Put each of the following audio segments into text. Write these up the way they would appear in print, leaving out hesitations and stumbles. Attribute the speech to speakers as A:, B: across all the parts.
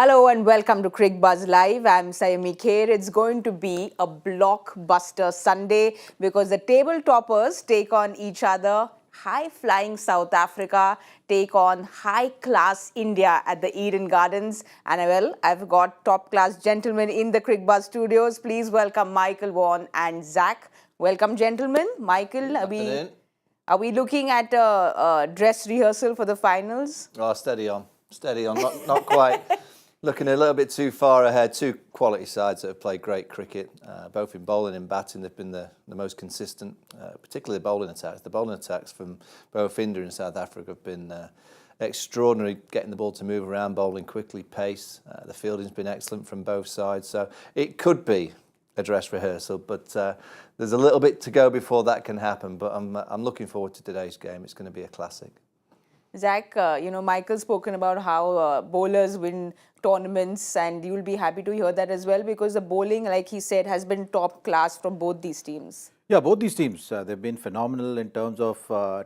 A: Hello and welcome to Cricbuzz Live. I'm Saiyami Kher. It's going to be a blockbuster Sunday because the table toppers take on each other. High-flying South Africa take on high-class India at the Eden Gardens. And well, I've got top-class gentlemen in the Cricbuzz studios. Please welcome Michael Vaughan and Zach. Welcome, gentlemen. Michael, are we looking at a dress rehearsal for the finals?
B: Oh, steady on. Steady on. Not quite. Looking a little bit too far ahead. Two quality sides that have played great cricket, both in bowling and batting. They've been the most consistent, particularly the bowling attacks. The bowling attacks from both India and South Africa have been extraordinary, getting the ball to move around, bowling quickly, pace. The fielding's been excellent from both sides. So it could be a dress rehearsal, but there's a little bit to go before that can happen. But I'm looking forward to today's game. It's going to be a classic.
A: Zach, Michael's spoken about how bowlers win tournaments, and you'll be happy to hear that as well because the bowling, like he said, has been top class from both these teams.
C: Yeah, both these teams, they've been phenomenal in terms of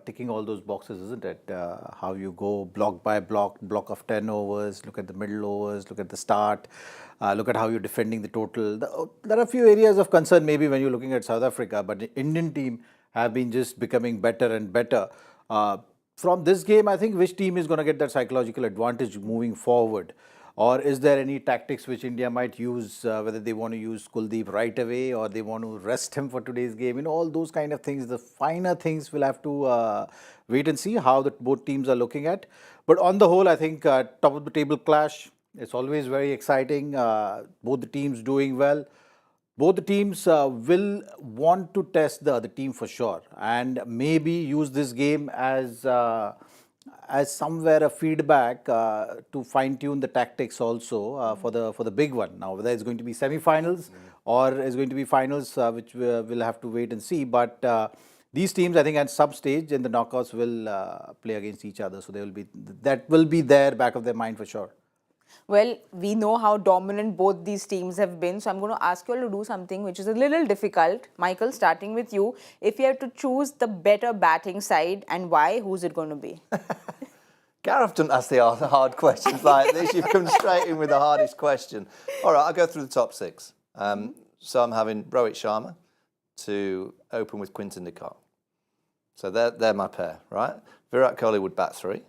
C: ticking all those boxes, isn't it? How you go block by block of 10 overs, look at the middle overs, look at the start, look at how you're defending the total. There are a few areas of concern maybe when you're looking at South Africa, but the Indian team have been just becoming better and better. From this game, I think which team is going to get that psychological advantage moving forward? Or is there any tactics which India might use, whether they want to use Kuldeep right away or they want to rest him for today's game? All those kind of things, the finer things we'll have to wait and see how both teams are looking at. But on the whole, I think top of the table clash, it's always very exciting. Both the teams doing well. Both the teams will want to test the other team for sure, and maybe use this game as somewhere a feedback to fine tune the tactics also for the big one. Now, whether it's going to be semi-finals or it's going to be finals, which we'll have to wait and see. But these teams, I think, at some stage in the knockouts will play against each other, so that will be there back of their mind for sure.
A: Well, we know how dominant both these teams have been. So I'm going to ask you all to do something which is a little difficult. Michael, starting with you. If you had to choose the better batting side and why, who's it going to be?
B: Gareth doesn't ask the hard questions like this. You've come straight in with the hardest question. All right, I'll go through the top six. So I'm having Rohit Sharma to open with Quinton de Kock. So they're my pair, right? Virat Kohli would bat 3,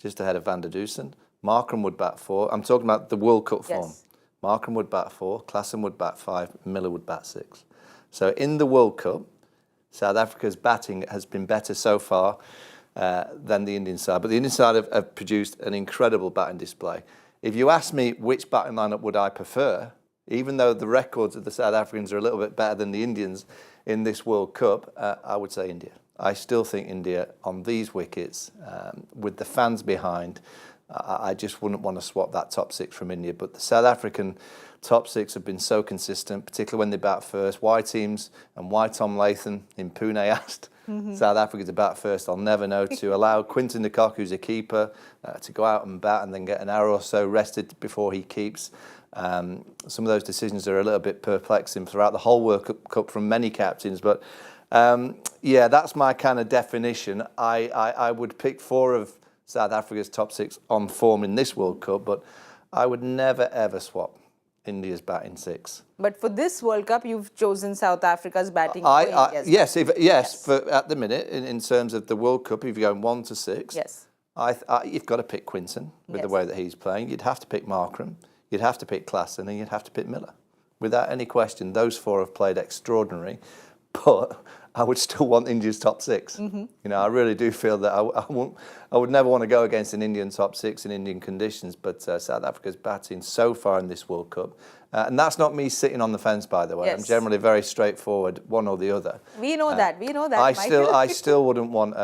B: just ahead of Van der Dusen. Markram would bat 4. I'm talking about the World Cup form.
A: Yes.
B: Markram would bat 4, Klaassen would bat 5, Miller would bat 6. So in the World Cup, South Africa's batting has been better so far than the Indian side. But the Indian side have produced an incredible batting display. If you ask me which batting lineup would I prefer, even though the records of the South Africans are a little bit better than the Indians in this World Cup, I would say India. I still think India on these wickets, with the fans behind, I just wouldn't want to swap that top 6 from India. But the South African top 6 have been so consistent, particularly when they bat first. Why teams and why Tom Latham in Pune asked South Africa to bat first, I'll never know. To allow Quinton de Kock, who's a keeper, to go out and bat and then get an hour or so rested before he keeps. Some of those decisions are a little bit perplexing throughout the whole World Cup from many captains. But yeah, that's my kind of definition. I would pick 4 of South Africa's top 6 on form in this World Cup, but I would never ever swap India's batting 6.
A: But for this World Cup, you've chosen South Africa's batting.
B: Yes. For at the minute, in terms of the World Cup, if you're going 1 to 6,
A: yes,
B: you've got to pick Quinton with the way that he's playing. You'd have to pick Markram, you'd have to pick Klaassen, and you'd have to pick Miller. Without any question, those 4 have played extraordinary, but I would still want India's top 6. I really do feel that I would never want to go against an Indian top 6 in Indian conditions, but South Africa's batting so far in this World Cup. And that's not me sitting on the fence, by the way.
A: Yes.
B: I'm generally very straightforward, one or the other.
A: We know that.
B: I still wouldn't want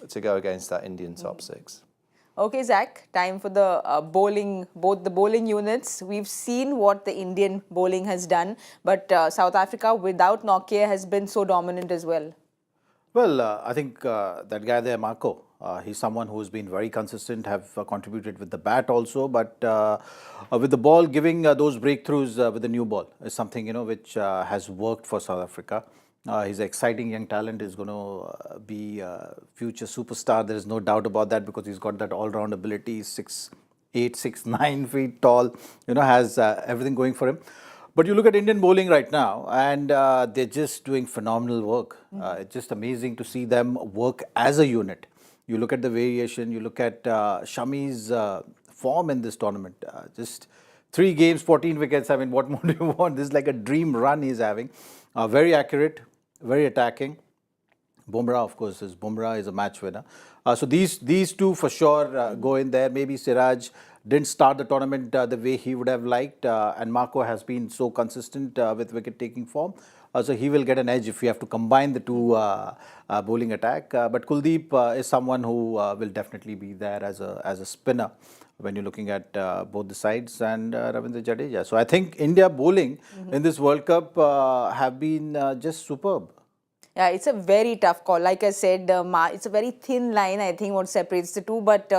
B: to go against that Indian top 6.
A: Okay, Zach, time for the bowling, both the bowling units. We've seen what the Indian bowling has done, but South Africa without Nokia has been so dominant as well.
C: Well, I think that guy there, Marco, he's someone who's been very consistent, have contributed with the bat also, but with the ball, giving those breakthroughs with the new ball is something, which has worked for South Africa. He's an exciting young talent. He's going to be a future superstar. There is no doubt about that because he's got that all-round ability. He's 8'6", 9 feet tall, has everything going for him. But you look at Indian bowling right now, and they're just doing phenomenal work. It's just amazing to see them work as a unit. You look at the variation, you look at Shami's form in this tournament. Just 3 games, 14 wickets. I mean, what more do you want? This is like a dream run he's having. Very accurate, very attacking. Bumrah, of course, is a match winner. So these two for sure go in there. Maybe Siraj didn't start the tournament the way he would have liked, and Marco has been so consistent with wicket-taking form. So he will get an edge if we have to combine the two bowling attack. But Kuldeep is someone who will definitely be there as a spinner when you're looking at both the sides, and Ravindra Jadeja. So I think India bowling in this World Cup have been just superb.
A: Yeah, it's a very tough call. Like I said, it's a very thin line, I think, what separates the two. But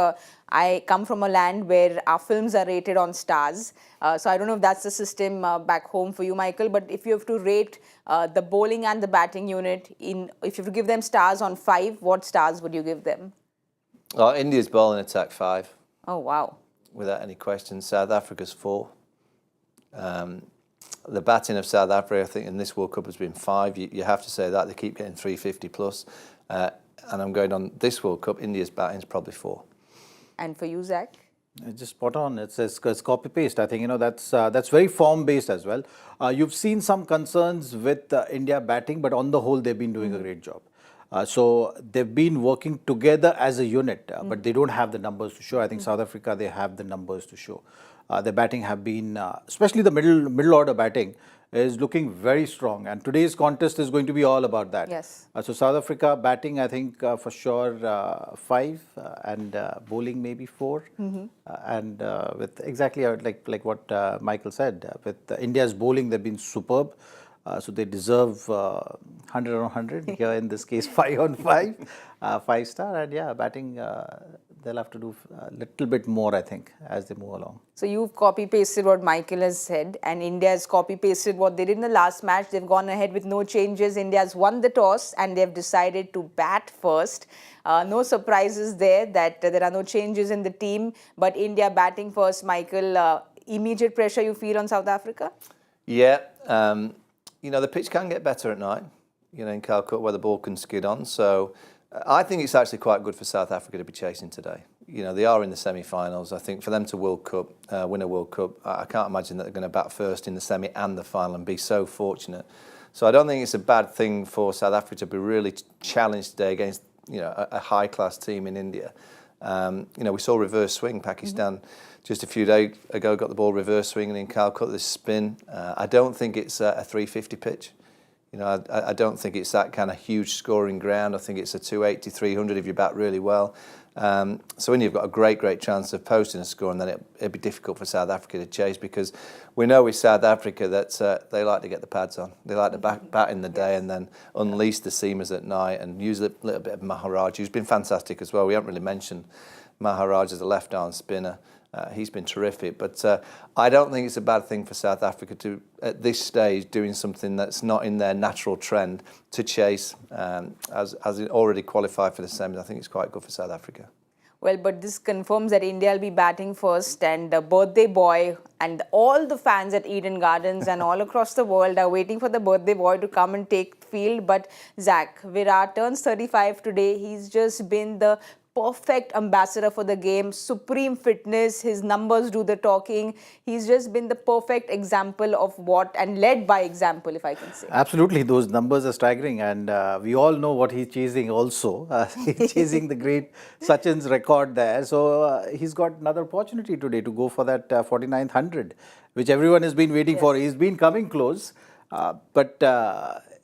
A: I come from a land where our films are rated on stars. So I don't know if that's the system back home for you, Michael. But if you have to rate the bowling and the batting unit, if you have to give them stars on 5, what stars would you give them?
B: India's bowling attack 5.
A: Oh, wow.
B: Without any question. South Africa's 4. The batting of South Africa, I think, in this World Cup has been 5. You have to say that. They keep getting 350 plus. And I'm going on this World Cup, India's batting is probably 4.
A: And for you, Zach?
C: It's just spot on. It's copy-paste. I think, that's very form-based as well. You've seen some concerns with India batting, but on the whole, they've been doing a great job. So they've been working together as a unit, but they don't have the numbers to show. I think South Africa, they have the numbers to show. Their batting have been, especially the middle order batting, is looking very strong. And today's contest is going to be all about that.
A: Yes.
C: So South Africa batting, I think for sure 5, and bowling maybe 4. And with exactly like what Michael said, with India's bowling, they've been superb. So they deserve 100 on 100. Here in this case, 5 on 5, 5-star. And yeah, batting, they'll have to do a little bit more, I think, as they move along.
A: So you've copy-pasted what Michael has said, and India has copy-pasted what they did in the last match. They've gone ahead with no changes. India's won the toss, and they've decided to bat first. No surprises there that there are no changes in the team, but India batting first. Michael, immediate pressure you feel on South Africa?
B: Yeah. The pitch can get better at night, in Calcutta where the ball can skid on. So I think it's actually quite good for South Africa to be chasing today. They are in the semi-finals. I think for them to win a World Cup, I can't imagine that they're going to bat first in the semi and the final and be so fortunate. So I don't think it's a bad thing for South Africa to be really challenged today against, a high-class team in India. We saw reverse swing. Pakistan just a few days ago got the ball reverse swinging in Calcutta, this spin. I don't think it's a 350 pitch. I don't think it's that kind of huge scoring ground. I think it's a 280, 300 if you bat really well. So India have got a great chance of posting a score, and then it'd be difficult for South Africa to chase, because we know with South Africa that they like to get the pads on. They like to bat in the day and then unleash the seamers at night and use a little bit of Maharaj, who's been fantastic as well. We haven't really mentioned Maharaj as a left-arm spinner. He's been terrific, but I don't think it's a bad thing for South Africa to, at this stage, doing something that's not in their natural trend to chase, as it already qualified for the semis. I think it's quite good for South Africa.
A: Well, but this confirms that India will be batting first, and the birthday boy and all the fans at Eden Gardens and all across the world are waiting for the birthday boy to come and take field. But Zach, Virat turns 35 today. He's just been the perfect ambassador for the game, supreme fitness, his numbers do the talking. He's just been the perfect example of what, and led by example, if I can say.
C: Absolutely, those numbers are staggering, and we all know what he's chasing also. He's chasing the great Sachin's record there. So he's got another opportunity today to go for that 49th 100, which everyone has been waiting for. He's been coming close, but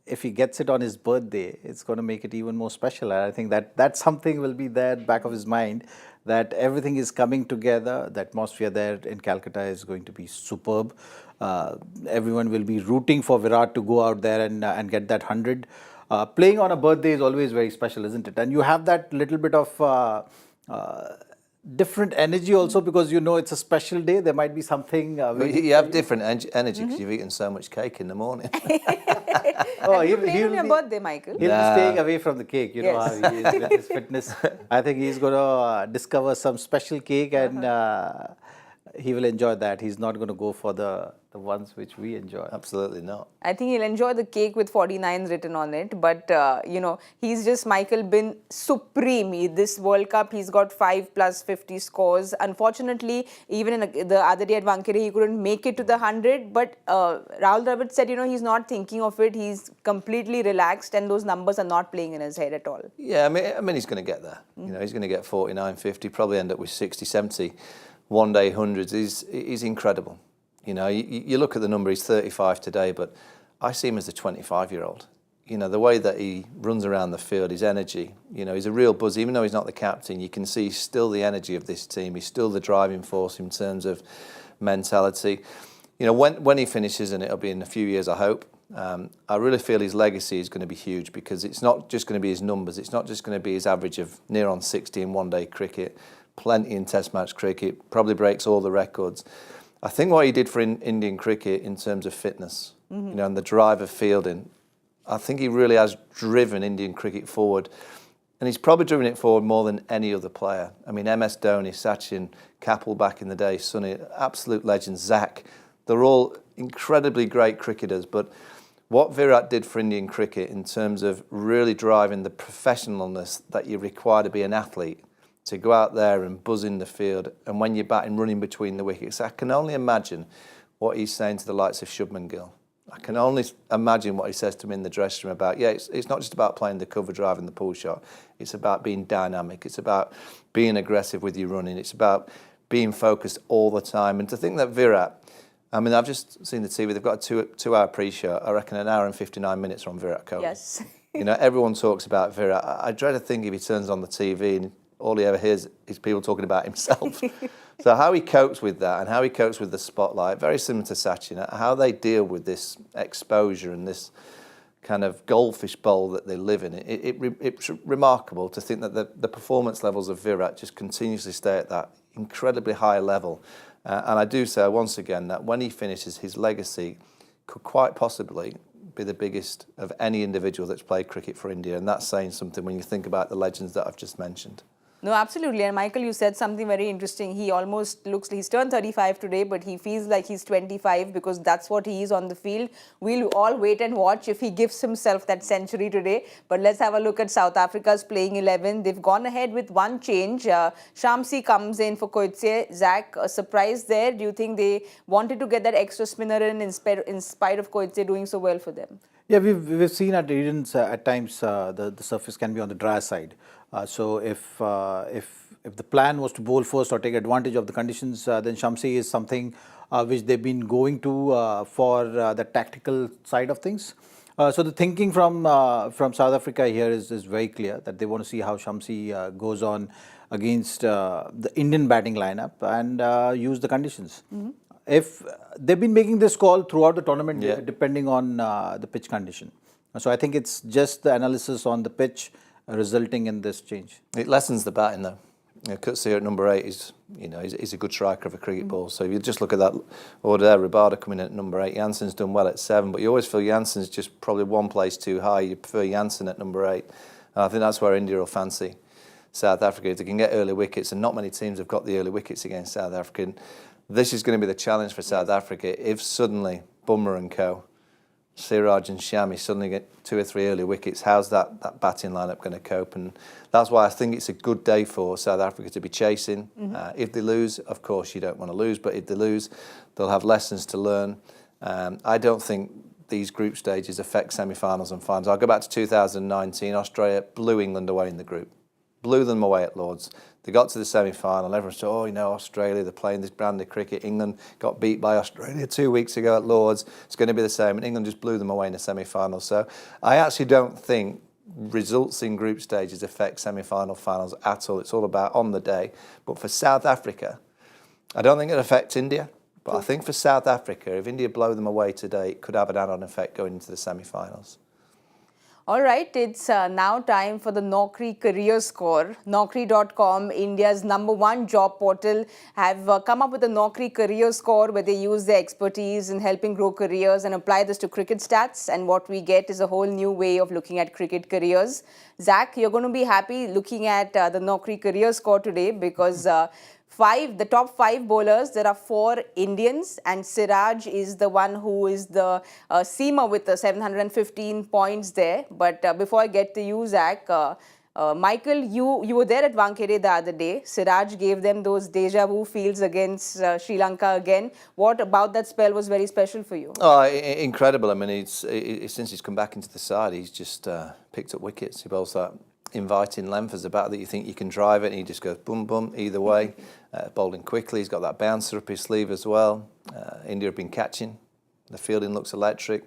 C: if he gets it on his birthday, it's going to make it even more special. And I think that something will be there back of his mind, that everything is coming together. The atmosphere there in Calcutta is going to be superb. Everyone will be rooting for Virat to go out there and get that 100. Playing on a birthday is always very special, isn't it? And you have that little bit of different energy also because you know it's a special day. There might be something.
B: You have different energy because you've eaten so much cake in the morning.
A: Have you played on your birthday, Michael?
C: He'll be staying away from the cake. You know how
A: Yes.
C: he is with his fitness. I think he's going to discover some special cake and he will enjoy that. He's not going to go for the ones which we enjoy.
B: Absolutely not.
A: I think he'll enjoy the cake with 49 written on it. But, you know, he's just, Michael, been supreme. This World Cup, he's got 5 plus 50 scores. Unfortunately, even in the other day at Wankhede, he couldn't make it to the 100. But Rahul Dravid said, you know, he's not thinking of it. He's completely relaxed and those numbers are not playing in his head at all.
B: Yeah, I mean he's going to get there. You know, he's going to get 49, 50, probably end up with 60, 70 one-day hundreds. He's incredible. You know, you look at the number, he's 35 today, but I see him as a 25-year-old. You know, the way that he runs around the field, his energy, you know, he's a real buzz. Even though he's not the captain, you can see he's still the energy of this team. He's still the driving force in terms of mentality. You know, when he finishes, and it'll be in a few years, I hope, I really feel his legacy is going to be huge because it's not just going to be his numbers. It's not just going to be his average of near on 60 in one-day cricket, plenty in test match cricket, probably breaks all the records. I think what he did for Indian cricket in terms of fitness, you know, and the drive of fielding, I think he really has driven Indian cricket forward. And he's probably driven it forward more than any other player. I mean, MS Dhoni, Sachin, Kapil back in the day, Sunny, absolute legends, Zach, they're all incredibly great cricketers. But what Virat did for Indian cricket in terms of really driving the professionalness that you require to be an athlete, to go out there and buzz in the field, and when you're batting, running between the wickets. I can only imagine what he's saying to the likes of Shubman Gill. I can only imagine what he says to him in the dressing room about, yeah, it's not just about playing the cover drive and the pull shot. It's about being dynamic. It's about being aggressive with your running. It's about being focused all the time. And to think that Virat, I mean, I've just seen the TV, they've got a two-hour pre-show. I reckon an hour and 59 minutes on Virat Kohli.
A: Yes.
B: You know, everyone talks about Virat. I dread to think if he turns on the TV and all he ever hears is people talking about himself. So how he copes with that and how he copes with the spotlight, very similar to Sachin, how they deal with this exposure and this kind of goldfish bowl that they live in. It's remarkable to think that the performance levels of Virat just continuously stay at that incredibly high level. And I do say once again that when he finishes, his legacy could quite possibly be the biggest of any individual that's played cricket for India. And that's saying something when you think about the legends that I've just mentioned.
A: No, absolutely. And Michael, you said something very interesting. He almost looks, he's turned 35 today, but he feels like he's 25 because that's what he is on the field. We'll all wait and watch if he gives himself that century today. But let's have a look at South Africa's playing 11. They've gone ahead with one change. Shamsi comes in for Coetzee. Zach, a surprise there. Do you think they wanted to get that extra spinner in spite of Coetzee doing so well for them?
C: Yeah, we've seen at Eden's at times the surface can be on the dry side. So if the plan was to bowl first or take advantage of the conditions, then Shamsi is something which they've been going to for the tactical side of things. So the thinking from South Africa here is very clear that they want to see how Shamsi goes on against the Indian batting lineup and use the conditions. If they've been making this call throughout the tournament, depending on the pitch condition. So I think it's just the analysis on the pitch resulting in this change.
B: It lessens the batting though. You know, Coetzee at number 8 is, you know, he's a good striker of a cricket ball. So if you just look at that order there, Rabada coming in at number 8, Jansen's done well at 7, but you always feel Jansen's just probably one place too high. You prefer Jansen at number 8. And I think that's where India will fancy South Africa. If they can get early wickets, and not many teams have got the early wickets against South Africa. And this is going to be the challenge for South Africa. If suddenly Bumrah and co, Siraj and Shami suddenly get 2 or 3 early wickets, how's that batting lineup going to cope? And that's why I think it's a good day for South Africa to be chasing. If they lose, of course you don't want to lose, but if they lose, they'll have lessons to learn. I don't think these group stages affect semi-finals and finals. I'll go back to 2019. Australia blew England away in the group. Blew them away at Lords. They got to the semi-final. Everyone said, oh, you know, Australia, they're playing this brand of cricket. England got beat by Australia 2 weeks ago at Lords. It's going to be the same. And England just blew them away in the semi-final. So I actually don't think results in group stages affect semi-final finals at all. It's all about on the day. But for South Africa, I don't think it affects India. But I think for South Africa, if India blow them away today, it could have an add-on effect going into the semi-finals.
A: All right, it's now time for the Naukri career score. Naukri.com, India's #1 job portal, have come up with a Naukri career score where they use their expertise in helping grow careers and apply this to cricket stats. And what we get is a whole new way of looking at cricket careers. Zach, you're going to be happy looking at the Naukri career score today because the top 5 bowlers, there are 4 Indians, and Siraj is the one who is the seamer with the 715 points there. But before I get to you, Zach, Michael, you were there at Wankhede the other day. Siraj gave them those deja vu feels against Sri Lanka again. What about that spell was very special for you?
B: Oh, incredible. I mean, since he's come back into the side, he's just picked up wickets. He bowls that inviting length as a batter that you think you can drive it, and he just goes boom, boom, either way. Bowling quickly, he's got that bouncer up his sleeve as well. India have been catching. The fielding looks electric,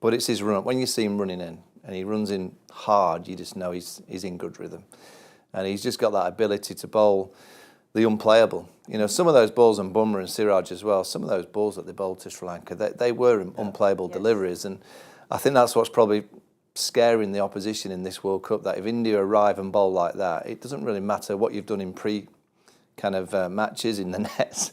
B: but it's his run. When you see him running in, and he runs in hard, you just know he's in good rhythm. And he's just got that ability to bowl the unplayable. You know, some of those balls, and Bumrah and Siraj as well, some of those balls that they bowled to Sri Lanka, they were unplayable deliveries. And I think that's what's probably scaring the opposition in this World Cup, that if India arrive and bowl like that, it doesn't really matter what you've done in matches in the nets.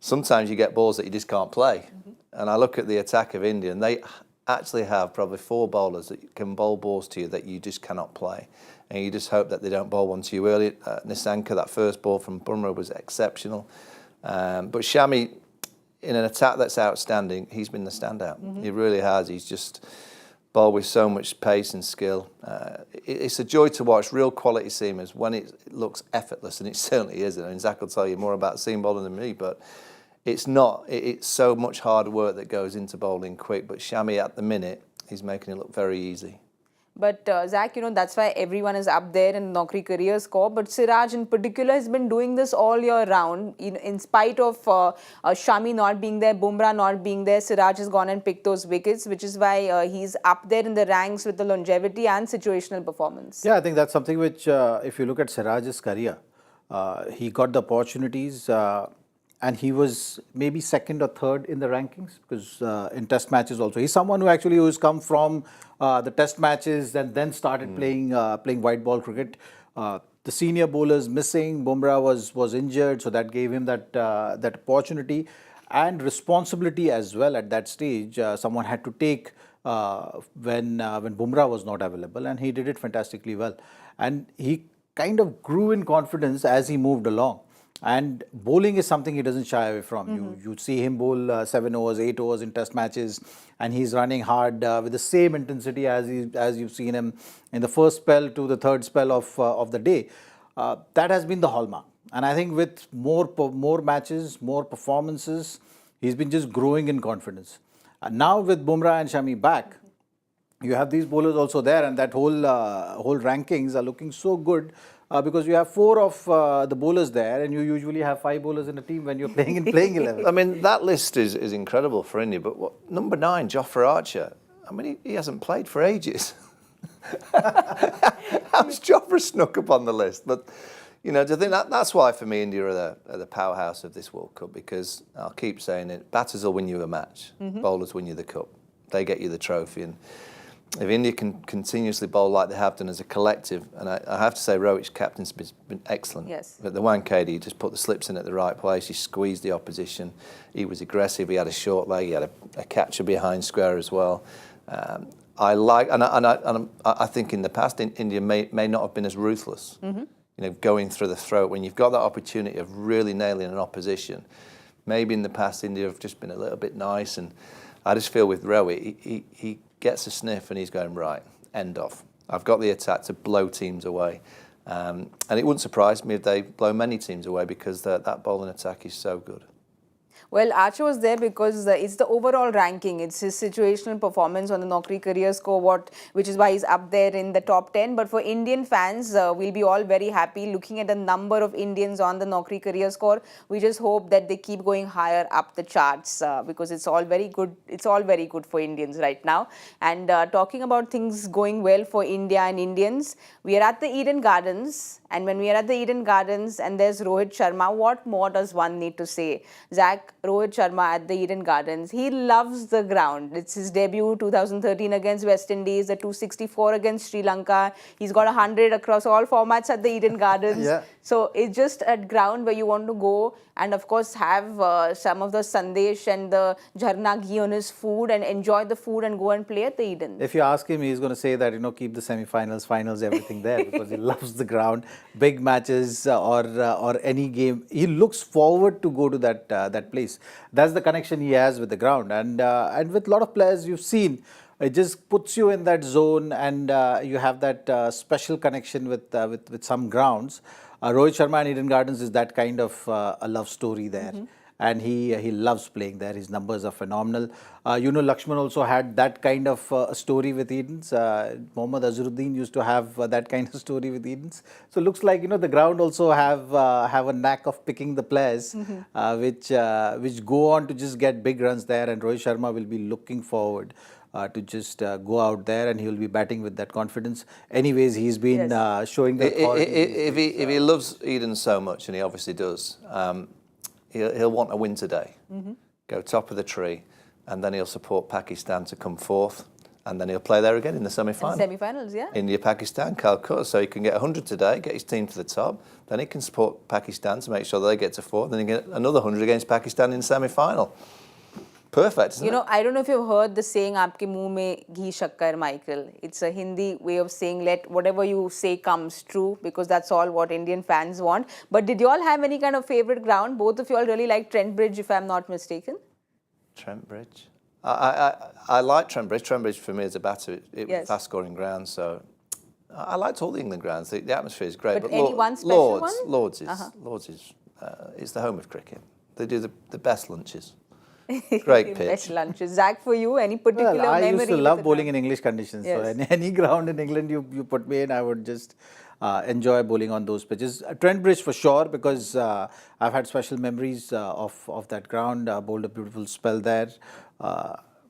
B: Sometimes you get balls that you just can't play. And I look at the attack of India, and they actually have probably 4 bowlers that can bowl balls to you that you just cannot play. And you just hope that they don't bowl one to you early. Nissanka, that first ball from Bumrah was exceptional. But Shami, in an attack that's outstanding, he's been the standout. He really has. He's just bowled with so much pace and skill. It's a joy to watch real quality seamers when it looks effortless, and it certainly isn't. I mean, Zach will tell you more about seam bowling than me, but it's not. It's so much hard work that goes into bowling quick. But Shami, at the minute, he's making it look very easy.
A: But Zach, you know, that's why everyone is up there in the Naukri career score. But Siraj in particular has been doing this all year round. In spite of Shami not being there, Bumrah not being there, Siraj has gone and picked those wickets, which is why he's up there in the ranks with the longevity and situational performance.
C: Yeah, I think that's something which, if you look at Siraj's career, he got the opportunities and he was maybe 2nd or 3rd in the rankings, because in test matches also. He's someone who actually has come from the test matches and then started playing white ball cricket. The senior bowlers missing, Bumrah was injured, so that gave him that opportunity and responsibility as well at that stage. Someone had to take when Bumrah was not available, and he did it fantastically well. And he kind of grew in confidence as he moved along. And bowling is something he doesn't shy away from. You see him bowl 7 overs, 8 overs in test matches, and he's running hard with the same intensity as you've seen him in the first spell to the 3rd spell of the day. That has been the hallmark. And I think with more matches, more performances, he's been just growing in confidence. And now with Bumrah and Shami back, you have these bowlers also there, and that whole rankings are looking so good. Because you have 4 of the bowlers there, and you usually have 5 bowlers in a team when you're playing in playing 11.
B: I mean, that list is incredible for India, but number 9, Jofra Archer, I mean, he hasn't played for ages. How's Jofra snuck up on the list? But, you know, do you think that's why, for me, India are the powerhouse of this World Cup, because I'll keep saying it, batters will win you a match, bowlers win you the cup. They get you the trophy. And if India can continuously bowl like they have done as a collective, and I have to say Rohit's captain's been excellent.
A: Yes.
B: But the Wankhede, he just put the slips in at the right place. He squeezed the opposition. He was aggressive. He had a short leg. He had a catcher behind square as well. I think in the past India may not have been as ruthless. You know, going through the throat when you've got that opportunity of really nailing an opposition. Maybe in the past India have just been a little bit nice, and I just feel with Rohit, he gets a sniff and he's going, right, end off. I've got the attack to blow teams away. And it wouldn't surprise me if they blow many teams away, because that bowling attack is so good.
A: Well, Archer was there because it's the overall ranking. It's his situational performance on the Naukri career score, which is why he's up there in the top 10. But for Indian fans, we'll be all very happy looking at the number of Indians on the Naukri career score. We just hope that they keep going higher up the charts because it's all very good. It's all very good for Indians right now. And talking about things going well for India and Indians, we are at the Eden Gardens. And when we are at the Eden Gardens and there's Rohit Sharma, what more does one need to say? Zach, Rohit Sharma at the Eden Gardens. He loves the ground. It's his debut 2013 against West Indies, the 264 against Sri Lanka. He's got 100 across all formats at the Eden Gardens.
C: Yeah.
A: So it's just a ground where you want to go and of course have some of the sandesh and the jharna ghee on his food and enjoy the food and go and play at the Eden.
C: If you ask him, he's going to say that, keep the semi-finals, finals, everything there because he loves the ground. Big matches or any game, he looks forward to go to that place. That's the connection he has with the ground, and with a lot of players you've seen, it just puts you in that zone, and you have that special connection with some grounds. Rohit Sharma and Eden Gardens is that kind of a love story there. And he loves playing there. His numbers are phenomenal. Lakshman also had that kind of story with Edens. Mohammad Azharuddin used to have that kind of story with Edens. So looks like the ground also have a knack of picking the players, which go on to just get big runs there. And Rohit Sharma will be looking forward to just go out there, and he will be batting with that confidence. Anyways, he's been showing that.
B: If he loves Eden so much, and he obviously does. He'll want a win today, go top of the tree, and then he'll support Pakistan to come fourth, and then he'll play there again in the semi-final.
A: Semi-finals, yeah.
B: India, Pakistan, Calcutta. So he can get 100 today, get his team to the top, then he can support Pakistan to make sure that they get to fourth, then he get another 100 against Pakistan in the semi-final. Perfect, isn't it?
A: I don't know if you've heard the saying, "Aapke muh mein ghee shakkar," Michael. It's a Hindi way of saying, let whatever you say comes true, because that's all what Indian fans want. But did you all have any kind of favorite ground? Both of you all really like Trent Bridge, if I'm not mistaken.
B: Trent Bridge. I like Trent Bridge. Trent Bridge for me is a batter. It was
A: Yes.
B: a fast-scoring ground, so I liked all the England grounds. The atmosphere is great.
A: But any one special one?
B: Lords is the home of cricket. They do the best lunches. Great pitch.
A: Best lunches. Zach, for you, any particular
C: Well, I
A: memory?
C: used to love bowling in English conditions.
A: Yes.
C: So any ground in England you put me in, I would just enjoy bowling on those pitches. Trent Bridge for sure, because I've had special memories of that ground. Bowled a beautiful spell there.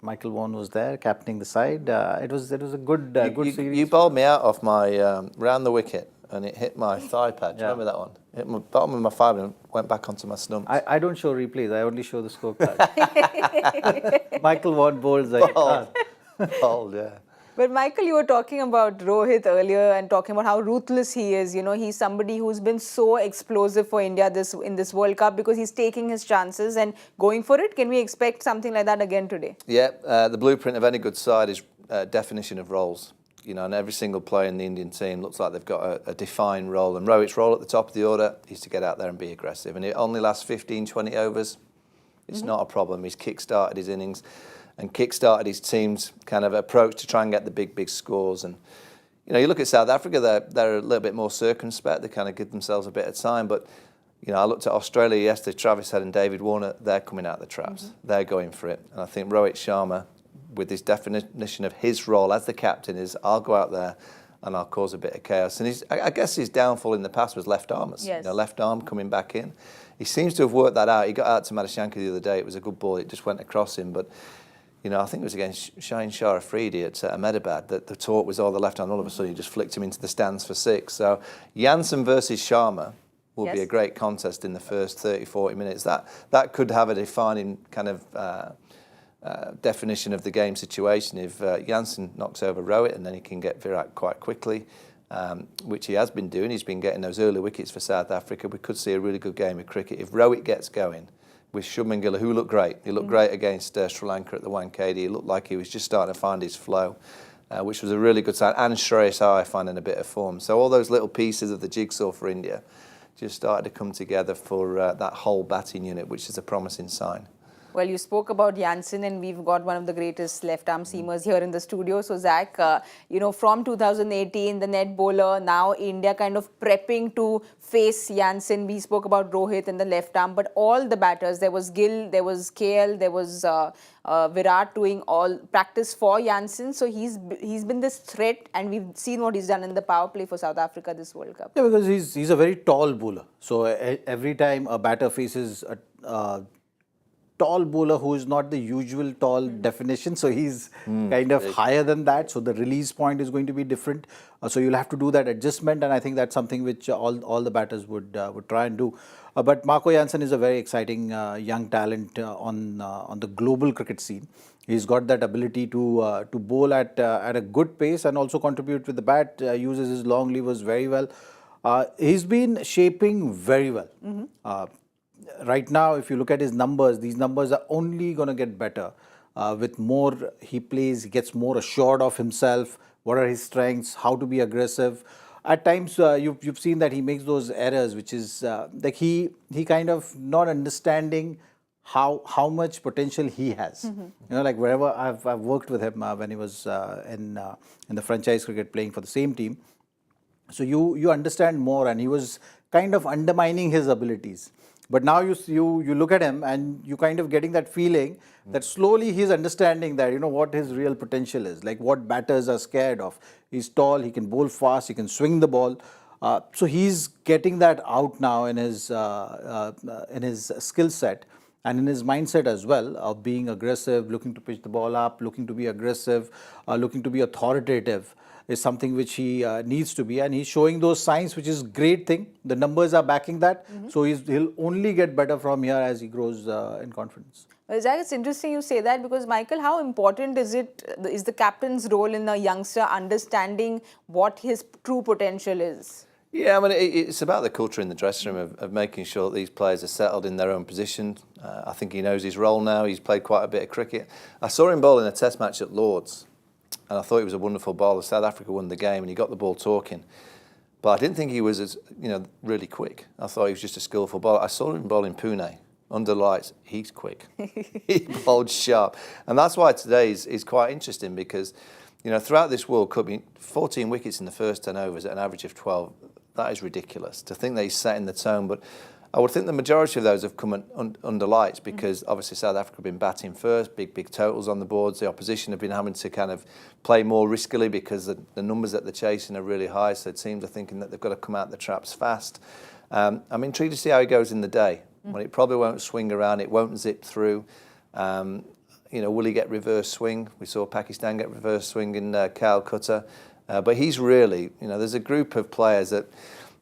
C: Michael Vaughan was there, captaining the side. It was a good series.
B: You bowled me out off my round the wicket, and it hit my thigh pad. Do you remember that one? Hit my bottom of my thigh and went back onto my stumps.
C: I don't show replays. I only show the scorecard. Michael Vaughan bowls.
B: Bowled, yeah.
A: But Michael, you were talking about Rohit earlier and talking about how ruthless he is. He's somebody who's been so explosive for India in this World Cup because he's taking his chances and going for it. Can we expect something like that again today?
B: Yeah, the blueprint of any good side is definition of roles. And every single player in the Indian team looks like they've got a defined role. And Rohit's role at the top of the order is to get out there and be aggressive. And it only lasts 15, 20 overs. It's not a problem. He's kick-started his innings and kick-started his team's kind of approach to try and get the big scores. And, you look at South Africa, they're a little bit more circumspect. They kind of give themselves a bit of time. But, I looked at Australia yesterday. Travis Head and David Warner, they're coming out of the traps. They're going for it. And I think Rohit Sharma, with his definition of his role as the captain, is I'll go out there and I'll cause a bit of chaos. And I guess his downfall in the past was left armers.
A: Yes.
B: Left arm coming back in. He seems to have worked that out. He got out to Madhushanka the other day. It was a good ball. It just went across him. But, I think it was against Shaheen Shah Afridi at Ahmedabad that the talk was, the left arm. All of a sudden, he just flicked him into the stands for 6. So Jansen versus Sharma will be a great contest in the first 30, 40 minutes. That could have a defining kind of definition of the game situation. If Jansen knocks over Rohit, and then he can get Virat quite quickly, which he has been doing. He's been getting those early wickets for South Africa. We could see a really good game of cricket. If Rohit gets going with Shubman Gill, who looked great. He looked great against Sri Lanka at the Wankhede. He looked like he was just starting to find his flow, which was a really good sign. And Shreyas Iyer finding a bit of form. So all those little pieces of the jigsaw for India just started to come together for that whole batting unit, which is a promising sign.
A: Well, you spoke about Jansen, and we've got one of the greatest left-arm seamers here in the studio. So, Zach, from 2018, the net bowler, now India kind of prepping to face Jansen. We spoke about Rohit and the left arm, but all the batters, there was Gill, there was KL, there was Virat doing all practice for Jansen. So, he's been this threat, and we've seen what he's done in the power play for South Africa this World Cup.
C: Yeah, because he's a very tall bowler. So, every time a batter faces tall bowler who is not the usual tall definition. So he's kind of higher than that. So the release point is going to be different. So you'll have to do that adjustment, and I think that's something which all the batters would try and do. But Marco Jansen is a very exciting young talent on the global cricket scene. He's got that ability to bowl at a good pace and also contribute with the bat. Uses his long levers very well. He's been shaping very well. Right now, if you look at his numbers, these numbers are only going to get better. With more he plays, he gets more assured of himself. What are his strengths? How to be aggressive? At times, you've seen that he makes those errors, which is like he kind of not understanding how much potential he has. You know, like wherever I've worked with him when he was in the franchise cricket playing for the same team. So you understand more, and he was kind of undermining his abilities. But now you look at him and you kind of getting that feeling that slowly he's understanding that, you know, what his real potential is, like what batters are scared of. He's tall, he can bowl fast, he can swing the ball. So he's getting that out now in his skill set and in his mindset as well of being aggressive, looking to pitch the ball up, looking to be aggressive, looking to be authoritative is something which he needs to be, and he's showing those signs, which is great thing. The numbers are backing that, so he'll only get better from here as he grows in confidence.
A: Well, Zach, it's interesting you say that because, Michael, how important is the captain's role in a youngster understanding what his true potential is?
B: Yeah, I mean, it's about the culture in the dressing room of making sure that these players are settled in their own position. I think he knows his role now. He's played quite a bit of cricket. I saw him bowl in a test match at Lord's, and I thought he was a wonderful bowler. South Africa won the game, and he got the ball talking. But I didn't think he was as, really quick. I thought he was just a skillful bowler. I saw him bowl in Pune under lights. He's quick. He bowled sharp, and that's why today is quite interesting because, throughout this World Cup, 14 wickets in the first 10 overs at an average of 12. That is ridiculous. To think that he's setting the tone, but I would think the majority of those have come under lights because obviously South Africa have been batting first, big totals on the boards. The opposition have been having to kind of play more riskily because the numbers that they're chasing are really high. So teams are thinking that they've got to come out the traps fast. I'm intrigued to see how he goes in the day. When it probably won't swing around, it won't zip through. Will he get reverse swing? We saw Pakistan get reverse swing in Calcutta. But he's really, there's a group of players that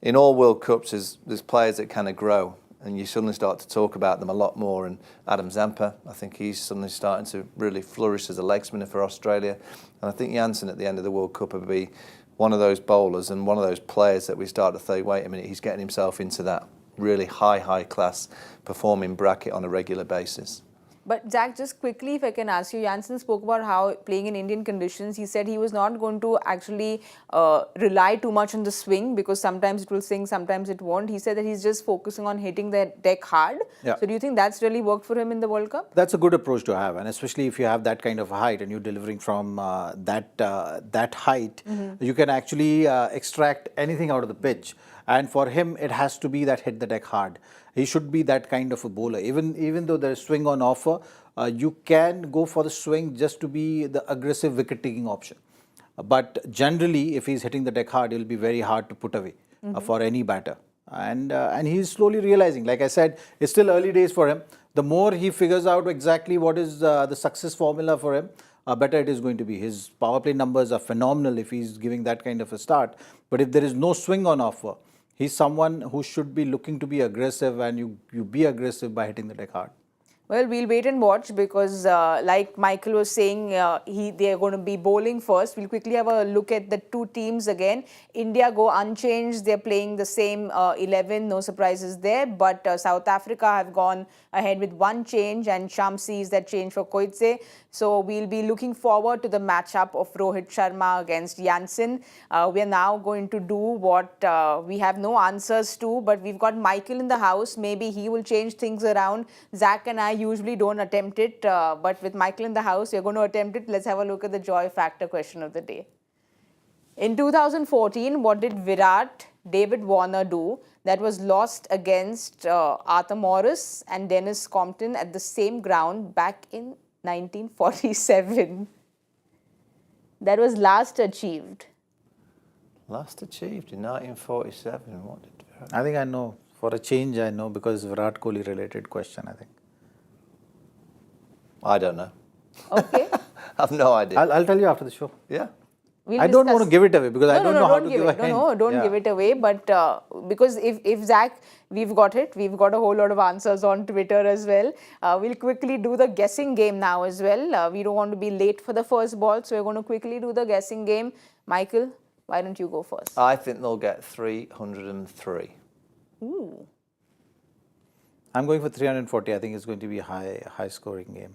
B: in all World Cups, there's players that kind of grow and you suddenly start to talk about them a lot more. And Adam Zampa, I think he's suddenly starting to really flourish as a leg spinner for Australia. And I think Jansen at the end of the World Cup will be one of those bowlers and one of those players that we start to think, wait a minute, he's getting himself into that really high class performing bracket on a regular basis.
A: But Zach, just quickly, if I can ask you, Jansen spoke about how playing in Indian conditions, he said he was not going to actually rely too much on the swing because sometimes it will swing, sometimes it won't. He said that he's just focusing on hitting the deck hard.
C: Yeah.
A: So do you think that's really worked for him in the World Cup?
C: That's a good approach to have, and especially if you have that kind of a height and you're delivering from that height, you can actually extract anything out of the pitch. And for him, it has to be that hit the deck hard. He should be that kind of a bowler. Even though there's swing on offer, you can go for the swing just to be the aggressive wicket-taking option. But generally, if he's hitting the deck hard, it'll be very hard to put away for any batter. And he's slowly realizing, like I said, it's still early days for him. The more he figures out exactly what is the success formula for him, better it is going to be. His power play numbers are phenomenal if he's giving that kind of a start. But if there is no swing on offer, he's someone who should be looking to be aggressive, and you be aggressive by hitting the deck hard.
A: Well, we'll wait and watch because like Michael was saying, they're going to be bowling first. We'll quickly have a look at the two teams again. India go unchanged. They're playing the same 11. No surprises there. But South Africa have gone ahead with one change, and Shamsi is that change for Koitse. So we'll be looking forward to the matchup of Rohit Sharma against Jansen. We are now going to do what we have no answers to, but we've got Michael in the house. Maybe he will change things around. Zach and I usually don't attempt it, but with Michael in the house, we're going to attempt it. Let's have a look at the joy factor question of the day. In 2014, what did Virat, David Warner do that was lost against Arthur Morris and Dennis Compton at the same ground back in 1947? That was last achieved.
B: Last achieved in 1947. What did Virat?
C: I think I know. For a change, I know because Virat Kohli related question, I think.
B: I don't know.
A: Okay.
B: I've no idea.
C: I'll tell you after the show.
B: Yeah.
A: We'll
C: I don't want
A: discuss.
C: to give it away because I don't know how to
A: don't
C: give a
A: it.
C: hint.
A: No, don't
C: Yeah.
A: give it away. But because if Zach, we've got it. We've got a whole lot of answers on Twitter as well. We'll quickly do the guessing game now as well. We don't want to be late for the first ball, so we're going to quickly do the guessing game. Michael, why don't you go first?
B: I think they'll get 303.
A: Ooh.
C: I'm going for 340. I think it's going to be a high scoring game.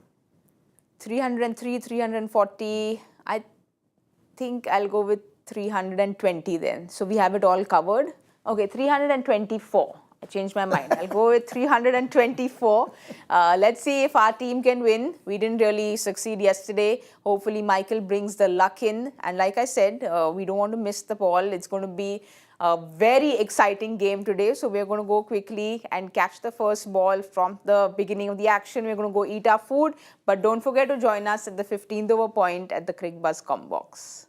A: 303, 340. I think I'll go with 320 then. So we have it all covered. Okay, 324. I changed my mind. I'll go with 324. Let's see if our team can win. We didn't really succeed yesterday. Hopefully Michael brings the luck in. And like I said, we don't want to miss the ball. It's going to be a very exciting game today. So we're going to go quickly and catch the first ball from the beginning of the action. We're going to go eat our food. But don't forget to join us at the 15th over point at the Cricbuzz Com Box.